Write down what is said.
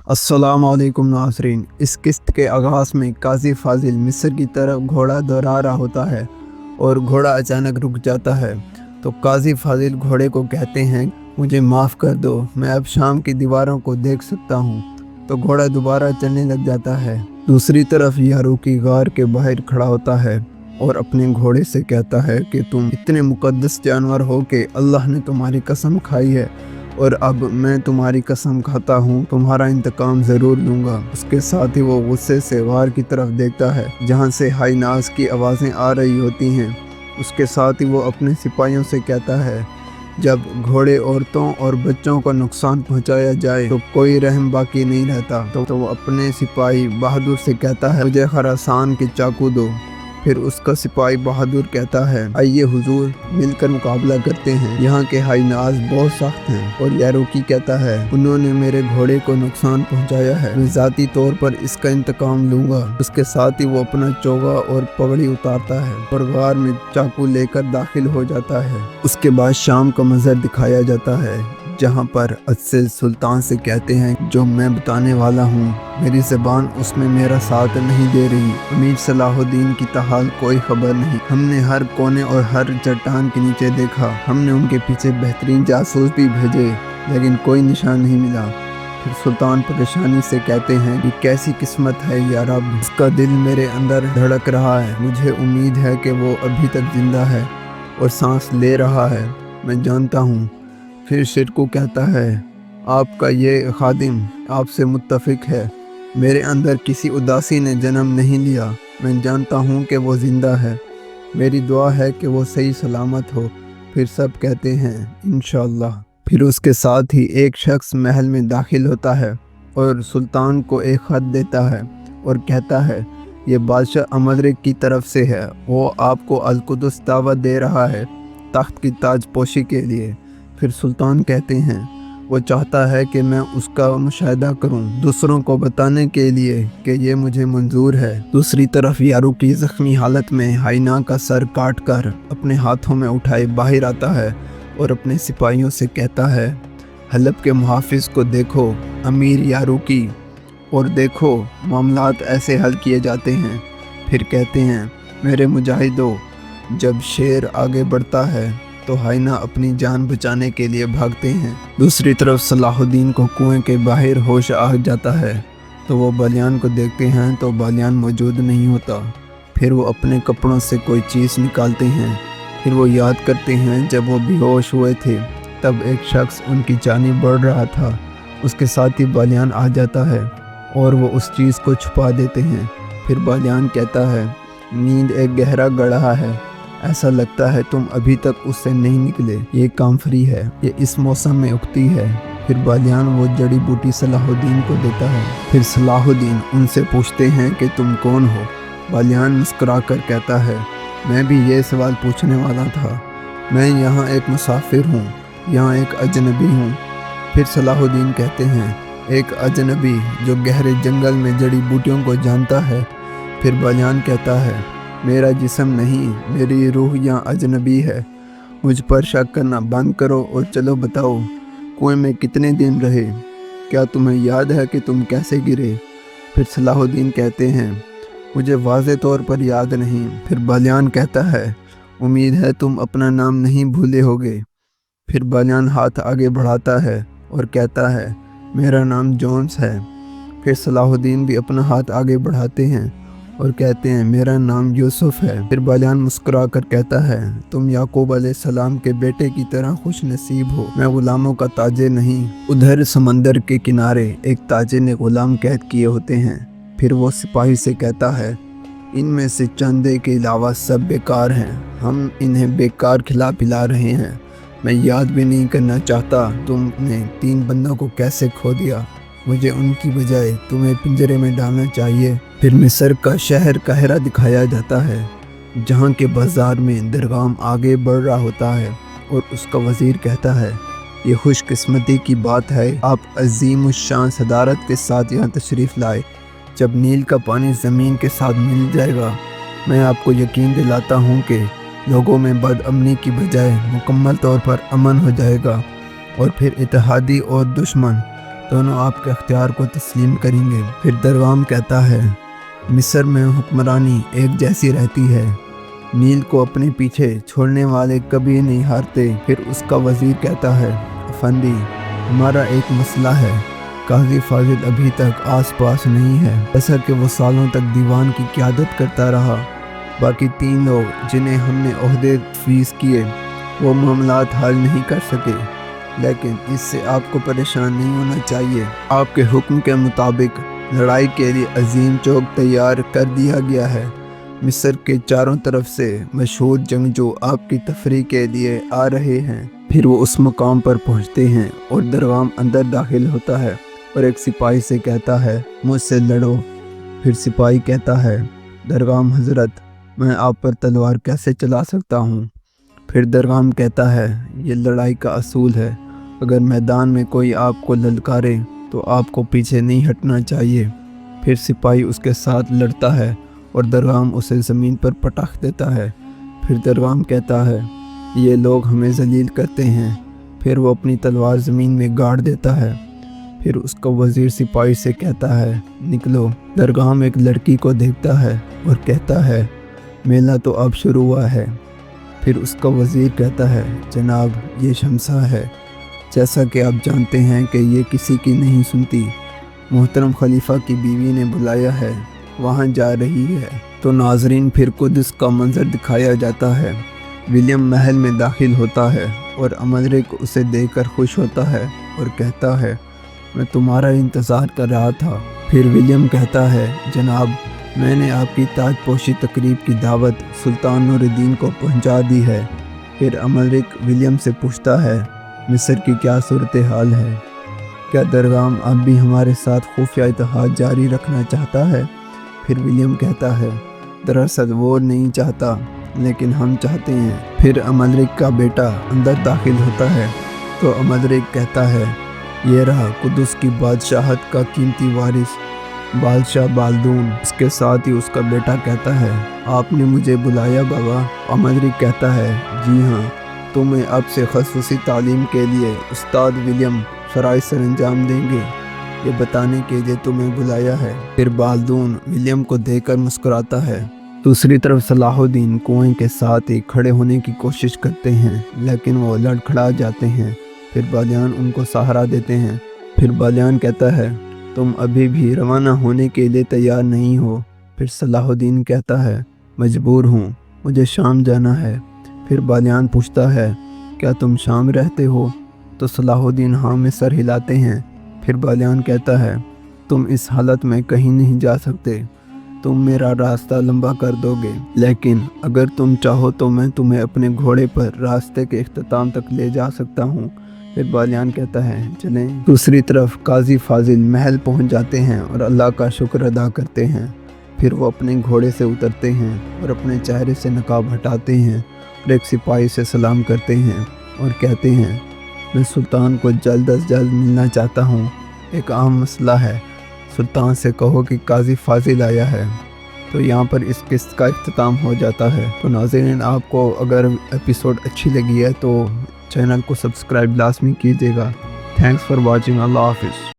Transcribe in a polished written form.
अस्सलामुअलैकुम नाज़रीन। इस किस्त के आगाज़ में काजी फाजिल मिस्र की तरफ घोड़ा दोहरा रहा होता है और घोड़ा अचानक रुक जाता है। तो काजी फाजिल घोड़े को कहते हैं, मुझे माफ़ कर दो, मैं अब शाम की दीवारों को देख सकता हूँ। तो घोड़ा दोबारा चलने लग जाता है। दूसरी तरफ यारूकी गार के बाहर खड़ा होता है और अपने घोड़े से कहता है कि तुम इतने मुकद्दस जानवर हो कि अल्लाह ने तुम्हारी कसम खाई है और अब मैं तुम्हारी कसम खाता हूँ, तुम्हारा इंतकाम ज़रूर लूँगा। उसके साथ ही वो गुस्से से गार की तरफ देखता है जहाँ से हाई नाज की आवाज़ें आ रही होती हैं। उसके साथ ही वो अपने सिपाहियों से कहता है, जब घोड़े, औरतों और बच्चों को नुकसान पहुँचाया जाए तो कोई रहम बाकी नहीं रहता। तो वो अपने सिपाही बहादुर से कहता है, मुझे खरासान के चाकू दो। फिर उसका सिपाही बहादुर कहता है, आइए हुजूर, मिलकर मुकाबला करते हैं, यहाँ के हाई नाज बहुत सख्त हैं। और यारूकी कहता है, उन्होंने मेरे घोड़े को नुकसान पहुँचाया है, मैं ज़ाती तौर पर इसका इंतकाम लूँगा। उसके साथ ही वो अपना चोगा और पगड़ी उतारता है और गार में चाकू लेकर दाखिल हो जाता है। उसके बाद शाम का मंजर दिखाया जाता है जहाँ पर अज्ज़ल सुल्तान से कहते हैं, जो मैं बताने वाला हूँ मेरी ज़बान उसमें मेरा साथ नहीं दे रही। अमीर सलाहुद्दीन की ताहाल कोई खबर नहीं। हमने हर कोने और हर चट्टान के नीचे देखा, हमने उनके पीछे बेहतरीन जासूस भी भेजे लेकिन कोई निशान नहीं मिला। फिर सुल्तान परेशानी से कहते हैं कि कैसी किस्मत है या रब, उसका दिल मेरे अंदर धड़क रहा है, मुझे उम्मीद है कि वो अभी तक जिंदा है और सांस ले रहा है, मैं जानता हूँ। फिर शिरकू कहता है, आपका ये खादिम आपसे मुत्तफिक है, मेरे अंदर किसी उदासी ने जन्म नहीं लिया, मैं जानता हूँ कि वो ज़िंदा है, मेरी दुआ है कि वो सही सलामत हो। फिर सब कहते हैं इंशाअल्लाह। फिर उसके साथ ही एक शख्स महल में दाखिल होता है और सुल्तान को एक ख़त देता है और कहता है, ये बादशाह अमरिक की तरफ से है, वो आपको अल-कुदस दावत दे रहा है तख्त की ताजपोशी के लिए। फिर सुल्तान कहते हैं, वो चाहता है कि मैं उसका मुशाहिदा करूं, दूसरों को बताने के लिए कि ये मुझे मंजूर है। दूसरी तरफ यारूकी ज़ख्मी हालत में हाइना का सर काट कर अपने हाथों में उठाए बाहर आता है और अपने सिपाहियों से कहता है, हलब के मुहाफिज को देखो अमीर यारूकी, और देखो मामलात ऐसे हल किए जाते हैं। फिर कहते हैं, मेरे मुजाहिदों, जब शेर आगे बढ़ता है तो हाइना अपनी जान बचाने के लिए भागते हैं। दूसरी तरफ सलाहुद्दीन को कुएं के बाहर होश आ जाता है तो वो बालियान को देखते हैं तो बालियान मौजूद नहीं होता। फिर वो अपने कपड़ों से कोई चीज़ निकालते हैं। फिर वो याद करते हैं जब वो बेहोश हुए थे तब एक शख्स उनकी जानिब बढ़ रहा था। उसके साथ ही बालियान आ जाता है और वो उस चीज़ को छुपा देते हैं। फिर बालियान कहता है, नींद एक गहरा गड्ढा है, ऐसा लगता है तुम अभी तक उससे नहीं निकले, ये कामफरी है, ये इस मौसम में उगती है। फिर बालियान वो जड़ी बूटी सलाहुद्दीन को देता है। फिर सलाहुद्दीन उनसे पूछते हैं कि तुम कौन हो। बालियान मुस्कुरा कर कहता है, मैं भी ये सवाल पूछने वाला था, मैं यहाँ एक मुसाफिर हूँ, यहाँ एक अजनबी हूँ। फिर सलाहुद्दीन कहते हैं, एक अजनबी जो गहरे जंगल में जड़ी बूटियों को जानता है। फिर बालियान कहता है, मेरा जिस्म नहीं, मेरी रूह यहाँ अजनबी है, मुझ पर शक करना बंद करो और चलो बताओ, कुएं में कितने दिन रहे, क्या तुम्हें याद है कि तुम कैसे गिरे। फिर सलाहुद्दीन कहते हैं, मुझे वाज़े तौर पर याद नहीं। फिर बालियान कहता है, उम्मीद है तुम अपना नाम नहीं भूले होगे। फिर बालियान हाथ आगे बढ़ाता है और कहता है, मेरा नाम जोन्स है। फिर सलाहुद्दीन भी अपना हाथ आगे बढ़ाते हैं और कहते हैं, मेरा नाम यूसुफ है। फिर बालियान मुस्कुरा कर कहता है, तुम याकूब अलैहिस्सलाम के बेटे की तरह खुश नसीब हो, मैं गुलामों का ताजिर नहीं। उधर समंदर के किनारे एक ताजिर ने गुलाम कैद किए होते हैं। फिर वो सिपाही से कहता है, इनमें से चंदे के अलावा सब बेकार हैं, हम इन्हें बेकार खिला पिला रहे हैं, मैं याद भी नहीं करना चाहता तुमने 3 बंदों को कैसे खो दिया, मुझे उनकी बजाय तुम्हें पिंजरे में डालना चाहिए। फिर मिस्र का शहर काहिरा दिखाया जाता है, जहाँ के बाज़ार में दरगाम आगे बढ़ रहा होता है और उसका वज़ीर कहता है, ये खुशकिस्मती की बात है, आप अजीम शान सदारत के साथ यहाँ तशरीफ़ लाए। जब नील का पानी ज़मीन के साथ मिल जाएगा, मैं आपको यकीन दिलाता हूँ कि लोगों में बदअमनी की बजाय मुकम्मल तौर पर अमन हो जाएगा और फिर इत्तेहादी और दुश्मन दोनों आपके अख्तियार को तस्लीम करेंगे। फिर दरगाम कहता है, मिस्र में हुक्मरानी एक जैसी रहती है, नील को अपने पीछे छोड़ने वाले कभी नहीं हारते। फिर उसका वज़ीर कहता है, अफंदी हमारा एक मसला है, काजी फाजिल अभी तक आस पास नहीं है। जैसा कि वो सालों तक दीवान की क़यादत करता रहा, बाकी 3 लोग जिन्हें हमने ओहदे फीस किए वो मामलात हल नहीं कर सके, लेकिन इससे आपको परेशान नहीं होना चाहिए। आपके हुक्म के मुताबिक लड़ाई के लिए अजीम चौक तैयार कर दिया गया है। मिस्र के चारों तरफ से मशहूर जंगजू आपकी तफरीह के लिए आ रहे हैं। फिर वो उस मकाम पर पहुंचते हैं और दरगाम अंदर दाखिल होता है और एक सिपाही से कहता है, मुझसे लड़ो। फिर सिपाही कहता है, दरगाम हज़रत, मैं आप पर तलवार कैसे चला सकता हूँ। फिर दरगाम कहता है, ये लड़ाई का असूल है, अगर मैदान में कोई आपको ललकारे तो आपको पीछे नहीं हटना चाहिए। फिर सिपाही उसके साथ लड़ता है और दरगाम उसे ज़मीन पर पटक देता है। फिर दरगाम कहता है, ये लोग हमें जलील करते हैं। फिर वो अपनी तलवार ज़मीन में गाड़ देता है। फिर उसका वज़ीर सिपाही से कहता है, निकलो। दरगाम एक लड़की को देखता है और कहता है, मेला तो अब शुरू हुआ है। फिर उसका वज़ीर कहता है, जनाब ये शमसा है, जैसा कि आप जानते हैं कि ये किसी की नहीं सुनती, मोहतरम खलीफा की बीवी ने बुलाया है, वहाँ जा रही है। तो नाजरीन फिर कुद्स का मंजर दिखाया जाता है। विलियम महल में दाखिल होता है और अमरिक उसे देखकर खुश होता है और कहता है, मैं तुम्हारा इंतज़ार कर रहा था। फिर विलियम कहता है, जनाब मैंने आपकी ताजपोशी तकरीब की दावत सुल्तान नूरुद्दीन को पहुंचा दी है। फिर अमरिक विलियम से पूछता है, मिस्र की क्या सूरत हाल है, क्या दरगाम अब भी हमारे साथ खुफिया इत्तेहाद जारी रखना चाहता है। फिर विलियम कहता है, दरअसल वो नहीं चाहता, लेकिन हम चाहते हैं। फिर अमरिक का बेटा अंदर दाखिल होता है तो अमरिक कहता है, ये रहा कुद्स की बादशाहत का कीमती वारिस बादशाह बालदून। इसके साथ ही उसका बेटा कहता है, आपने मुझे बुलाया बाबा। अमरिक कहता है, जी हाँ, तुम्हें अब से खसूसी तालीम के लिए उस्ताद विलियम फ़राइज़ सर अंजाम देंगे, ये बताने के लिए तुम्हें बुलाया है। फिर बालदून विलियम को देखकर मुस्कुराता है। दूसरी तरफ सलाहुद्दीन कुएं के साथ ही खड़े होने की कोशिश करते हैं, लेकिन वो लड़खड़ा जाते हैं। फिर बालियान उनको सहारा देते हैं। फिर बालियान कहता है, तुम अभी भी रवाना होने के लिए तैयार नहीं हो। फिर सलाहुद्दीन कहता है, मजबूर हूँ, मुझे शाम जाना है। फिर बालियान पूछता है, क्या तुम शाम रहते हो। तो सलाहुद्दीन हाँ में सर हिलाते हैं। फिर बालियान कहता है, तुम इस हालत में कहीं नहीं जा सकते, तुम मेरा रास्ता लंबा कर दोगे, लेकिन अगर तुम चाहो तो मैं तुम्हें अपने घोड़े पर रास्ते के इख्तिताम तक ले जा सकता हूँ। फिर बालियान कहता है, चलें। दूसरी तरफ काजी फाजिल महल पहुँच जाते हैं और अल्लाह का शुक्र अदा करते हैं। फिर वो अपने घोड़े से उतरते हैं और अपने चेहरे से नकाब हटाते हैं और एक सिपाही से सलाम करते हैं और कहते हैं, मैं सुल्तान को जल्द अज जल्द मिलना चाहता हूँ, एक अहम मसला है, सुल्तान से कहो कि काजी फाजिल आया है। तो यहाँ पर इस किस्त का इख्तिताम हो जाता है। तो नाज़रीन, आपको अगर एपिसोड अच्छी लगी है तो चैनल को सब्सक्राइब लाजमी कीजिएगा। Thanks for watching. अल्लाह हाफिज़।